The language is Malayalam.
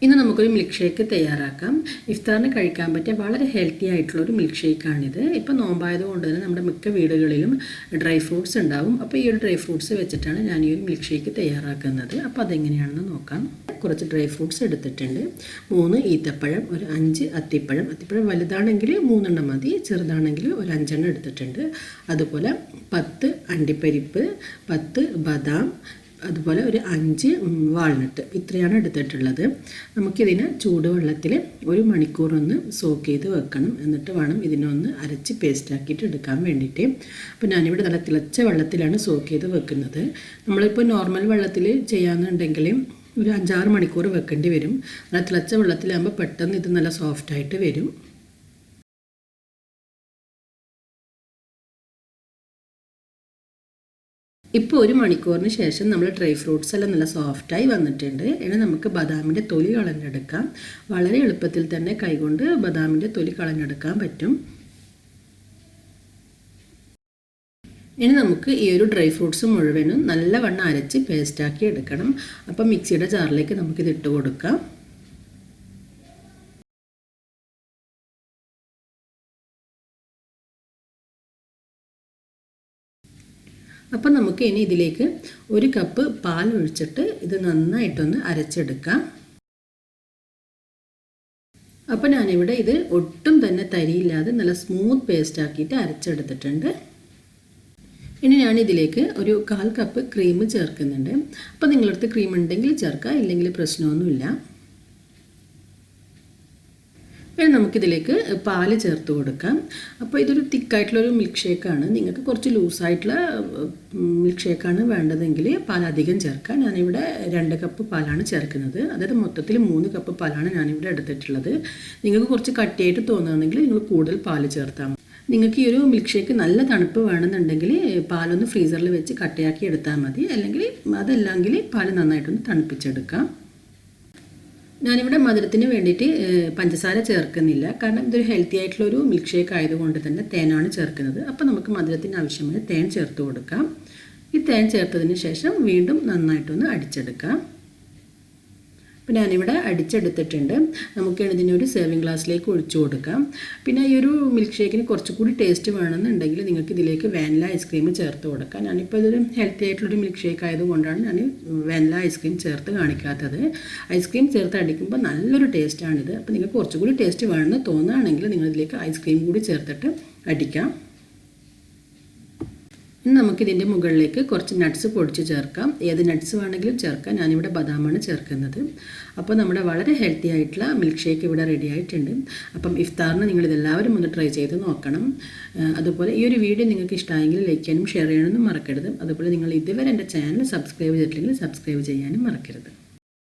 ഇന്ന് നമുക്കൊരു മിൽക്ക് ഷേക്ക് തയ്യാറാക്കാം. ഇഫ്താറിന് കഴിക്കാൻ പറ്റിയ വളരെ ഹെൽത്തി ആയിട്ടുള്ളൊരു മിൽക്ക് ഷേക്കാണിത്. ഇപ്പോൾ നോമ്പായതുകൊണ്ട് തന്നെ നമ്മുടെ മിക്ക വീടുകളിലും ഡ്രൈ ഫ്രൂട്ട്സ് ഉണ്ടാവും. അപ്പോൾ ഈ ഒരു ഡ്രൈ ഫ്രൂട്ട്സ് വെച്ചിട്ടാണ് ഞാൻ ഈ ഒരു മിൽക്ക് ഷേക്ക് തയ്യാറാക്കുന്നത്. അപ്പോൾ അതെങ്ങനെയാണെന്ന് നോക്കാം. കുറച്ച് ഡ്രൈ ഫ്രൂട്ട്സ് എടുത്തിട്ടുണ്ട്. 3 ഈത്തപ്പഴം, ഒരു 5 അത്തിപ്പഴം. അത്തിപ്പഴം വലുതാണെങ്കിൽ 3 എണ്ണം മതി, ചെറുതാണെങ്കിൽ ഒരു 5 എണ്ണം എടുത്തിട്ടുണ്ട്. അതുപോലെ 10 അണ്ടിപ്പരിപ്പ്, 10 ബദാം, അതുപോലെ ഒരു 5 വാൾനട്ട്. ഇത്രയാണ് എടുത്തിട്ടുള്ളത്. നമുക്കിതിന് ചൂടുവെള്ളത്തിൽ 1 മണിക്കൂറൊന്ന് സോക്ക് ചെയ്ത് വെക്കണം. എന്നിട്ട് വേണം ഇതിനൊന്ന് അരച്ച് പേസ്റ്റാക്കിയിട്ട് എടുക്കാൻ വേണ്ടിയിട്ട്. അപ്പോൾ ഞാനിവിടെ നല്ല തിളച്ച വെള്ളത്തിലാണ് സോക്ക് ചെയ്ത് വെക്കുന്നത്. നമ്മളിപ്പോൾ നോർമൽ വെള്ളത്തിൽ ചെയ്യാമെന്നുണ്ടെങ്കിൽ ഒരു 5-6 മണിക്കൂർ വെക്കേണ്ടി വരും. നല്ല തിളച്ച വെള്ളത്തിലാകുമ്പോൾ പെട്ടെന്ന് ഇത് നല്ല സോഫ്റ്റായിട്ട് വരും. ഇപ്പോൾ 1 മണിക്കൂറിന് ശേഷം നമ്മൾ ഡ്രൈ ഫ്രൂട്ട്സ് എല്ലാം നല്ല സോഫ്റ്റായി വന്നിട്ടുണ്ട്. ഇനി നമുക്ക് ബദാമിൻ്റെ തൊലി കളഞ്ഞെടുക്കാം. വളരെ എളുപ്പത്തിൽ തന്നെ കൈകൊണ്ട് ബദാമിൻ്റെ തൊലി കളഞ്ഞെടുക്കാൻ പറ്റും. ഇനി നമുക്ക് ഈ ഒരു ഡ്രൈ ഫ്രൂട്ട്സ് മുഴുവനും നല്ലവണ്ണം അരച്ച് പേസ്റ്റാക്കി എടുക്കണം. അപ്പം മിക്സിയുടെ ജാറിലേക്ക് നമുക്കിത് ഇട്ട് കൊടുക്കാം. അപ്പം നമുക്ക് ഇനി ഇതിലേക്ക് 1 കപ്പ് പാൽ ഒഴിച്ചിട്ട് ഇത് നന്നായിട്ടൊന്ന് അരച്ചെടുക്കാം. അപ്പോൾ ഞാനിവിടെ ഇത് ഒട്ടും തന്നെ തരിയില്ലാതെ നല്ല സ്മൂത്ത് പേസ്റ്റ് ആക്കിയിട്ട് അരച്ചെടുത്തിട്ടുണ്ട്. ഇനി ഞാനിതിലേക്ക് ഒരു 1/4 കപ്പ് ക്രീം ചേർക്കുന്നുണ്ട്. അപ്പോൾ നിങ്ങളടുത്ത് ക്രീം ഉണ്ടെങ്കിൽ ചേർക്കാം, ഇല്ലെങ്കിൽ പ്രശ്നമൊന്നുമില്ല. ഇനി നമുക്കിതിലേക്ക് പാല് ചേർത്ത് കൊടുക്കാം. അപ്പോൾ ഇതൊരു തിക്കായിട്ടുള്ളൊരു മിൽക്ക് ഷേക്കാണ്. നിങ്ങൾക്ക് കുറച്ച് ലൂസായിട്ടുള്ള മിൽക്ക് ഷേക്കാണ് വേണ്ടതെങ്കിൽ പാൽ അധികം ചേർക്കാം. ഞാനിവിടെ 2 കപ്പ് പാലാണ് ചേർക്കുന്നത്. അതായത് മൊത്തത്തിൽ 3 കപ്പ് പാലാണ് ഞാനിവിടെ എടുത്തിട്ടുള്ളത്. നിങ്ങൾക്ക് കുറച്ച് കട്ടിയായിട്ട് തോന്നുകയാണെങ്കിൽ നിങ്ങൾ കൂടുതൽ പാല് ചേർത്താൽ മതി. നിങ്ങൾക്ക് ഈ ഒരു മിൽക്ക് ഷേക്ക് നല്ല തണുപ്പ് വേണമെന്നുണ്ടെങ്കിൽ പാലൊന്ന് ഫ്രീസറിൽ വെച്ച് കട്ടയാക്കി എടുത്താൽ മതി. അതല്ലെങ്കിൽ പാൽ നന്നായിട്ടൊന്ന് തണുപ്പിച്ചെടുക്കാം. ഞാനിവിടെ മധുരത്തിന് വേണ്ടിയിട്ട് പഞ്ചസാര ചേർക്കുന്നില്ല. കാരണം ഇതൊരു ഹെൽത്തി ആയിട്ടുള്ളൊരു മിൽക്ക് ഷേക്ക് ആയതുകൊണ്ട് തന്നെ തേനാണ് ചേർക്കുന്നത്. അപ്പോൾ നമുക്ക് മധുരത്തിന് ആവശ്യമായ തേൻ ചേർത്ത് കൊടുക്കാം. ഈ തേൻ ചേർത്തതിന് ശേഷം വീണ്ടും നന്നായിട്ടൊന്ന് അടിച്ചെടുക്കാം. അപ്പോൾ ഞാനിവിടെ അടിച്ചെടുത്തിട്ടുണ്ട്. നമുക്കാണ് ഇതിനൊരു സെർവിങ് ഗ്ലാസ്സിലേക്ക് ഒഴിച്ചു കൊടുക്കാം. പിന്നെ ഈ ഒരു മിൽക്ക് ഷേക്കിന് കുറച്ചുകൂടി ടേസ്റ്റ് വേണമെന്നുണ്ടെങ്കിൽ നിങ്ങൾക്ക് ഇതിലേക്ക് വാനില ഐസ്ക്രീം ചേർത്ത് കൊടുക്കാം. ഞാനിപ്പോൾ ഇതൊരു ഹെൽത്തി ആയിട്ടുള്ളൊരു മിൽക്ക് ഷേക്ക് ആയതുകൊണ്ടാണ് ഞാൻ വാനില ഐസ്ക്രീം ചേർത്ത് കാണിക്കാത്തത്. ഐസ്ക്രീം ചേർത്ത് അടിക്കുമ്പോൾ നല്ലൊരു ടേസ്റ്റാണിത്. അപ്പോൾ നിങ്ങൾക്ക് കുറച്ചുകൂടി ടേസ്റ്റ് വേണമെന്ന് തോന്നുകയാണെങ്കിൽ നിങ്ങളിതിലേക്ക് ഐസ്ക്രീം കൂടി ചേർത്തിട്ട് അടിക്കാം. ഇനി നമുക്കിതിൻ്റെ മുകളിലേക്ക് കുറച്ച് നട്ട്സ് പൊടിച്ച് ചേർക്കാം. ഏത് നട്ട്സ് വേണമെങ്കിലും ചേർക്കാം. ഞാനിവിടെ ബദാമാണ് ചേർക്കുന്നത്. അപ്പോൾ നമ്മുടെ വളരെ ഹെൽത്തി ആയിട്ടുള്ള മിൽക്ക് ഷേക്ക് ഇവിടെ റെഡി ആയിട്ടുണ്ട്. അപ്പം ഇഫ്താറിന് നിങ്ങളിതെല്ലാവരും ഒന്ന് ട്രൈ ചെയ്ത് നോക്കണം. അതുപോലെ ഈ ഒരു വീഡിയോ നിങ്ങൾക്ക് ഇഷ്ടമായെങ്കിൽ ലൈക്ക് ചെയ്യാനും ഷെയർ ചെയ്യാനൊന്നും മറക്കരുത്. അതുപോലെ നിങ്ങൾ ഇതുവരെ എൻ്റെ ചാനൽ സബ്സ്ക്രൈബ് ചെയ്തിട്ടില്ലെങ്കിൽ സബ്സ്ക്രൈബ് ചെയ്യാനും മറക്കരുത്.